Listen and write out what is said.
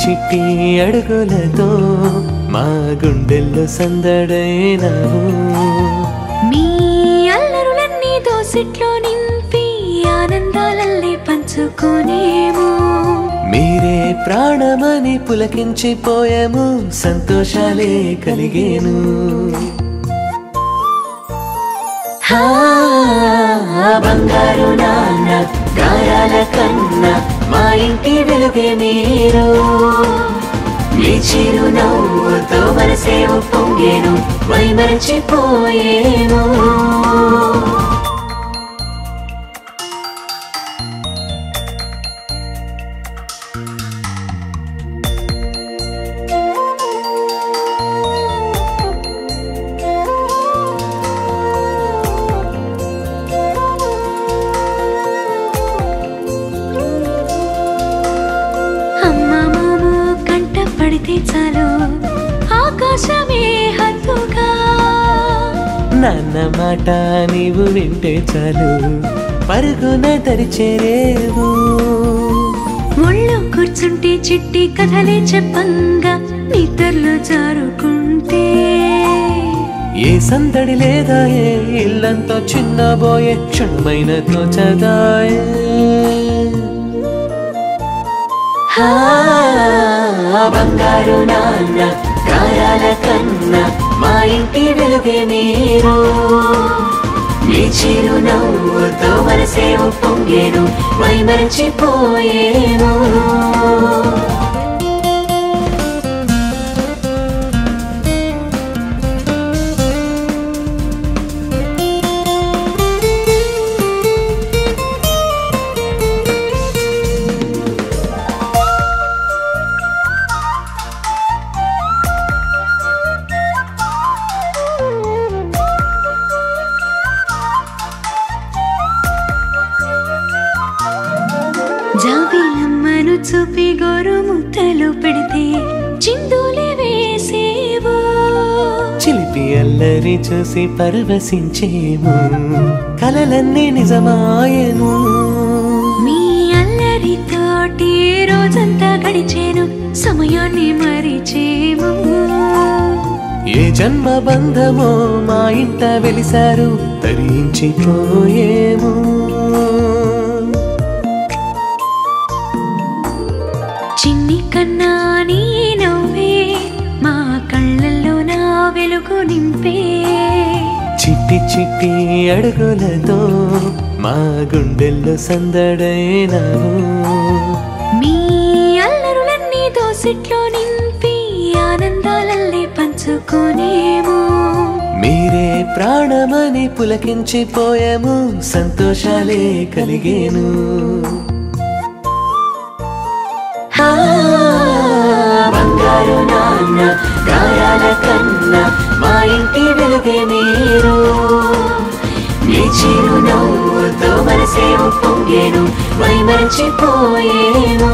చిట్టి అడుగులతో మా గుండెల్లో సందడైనావు మీ అల్లరులన్నీ దోసిట్లో నింపి ఆనందాలల్లే పంచుకోనేమో మీరే ప్రాణమని పులకించిపోయాము సంతోషాలే కలిగేను బంగారు నాన్న గాయాల కన్నా మా ఇంటి వెలుగే మీరు మీ చిరు నవ్వుతో మనసే పొంగేను మైమరచిపోయేను చాలు ఆకాశమే హద్దుగా నాన్న మాట నీవు వింటే చాలు పరుగున తరిచేరేవు ఒళ్ళో కూర్చుంటే చిట్టి కథలే చెప్పంగా నిద్రలో జారుకుంటే ఏ సందడి లేదా ఏ ఇల్లంతో చిన్నబోయే క్షణమైన తోచదాయే బంగారు నాన్న గాయాల కన్నా మా ఇంటి వెలుగే మీరు మీ చిరు నవ్వుతో మనసే పొంగేను మైమరచిపోయేను జాబిలమ్మను చూపి గోరు ముద్దలు పెడితే చిందులే వేసేవో చిలిపి అల్లరి చూసి పరవశించేము కలలన్నీ నిజమాయను మీ అల్లరితోటి రోజంతా గడిచేను సమయాన్ని మరిచేము ఏ జన్మ బంధమో మా ఇంట వెలిసారు తరించిపోయేము చిన్ని కన్నా నీ నవ్వే మా కళ్ళల్లో నా వెలుగు నింపే చిట్టి చిట్టి అడుగులతో మా గుండెల్లో సందడైనావు మీ అల్లరులన్నీ దోసిట్లో నింపి ఆనందాలల్లే పంచుకోనేమో మీరే ప్రాణమని పులకించిపోయాము సంతోషాలే కలిగేను బంగారు నాన్న గాయాల కన్నా మా ఇంటి వెలుగే మీరు మీ చిరు నవ్వుతో మనసే పొంగేను మైమరచిపోయేను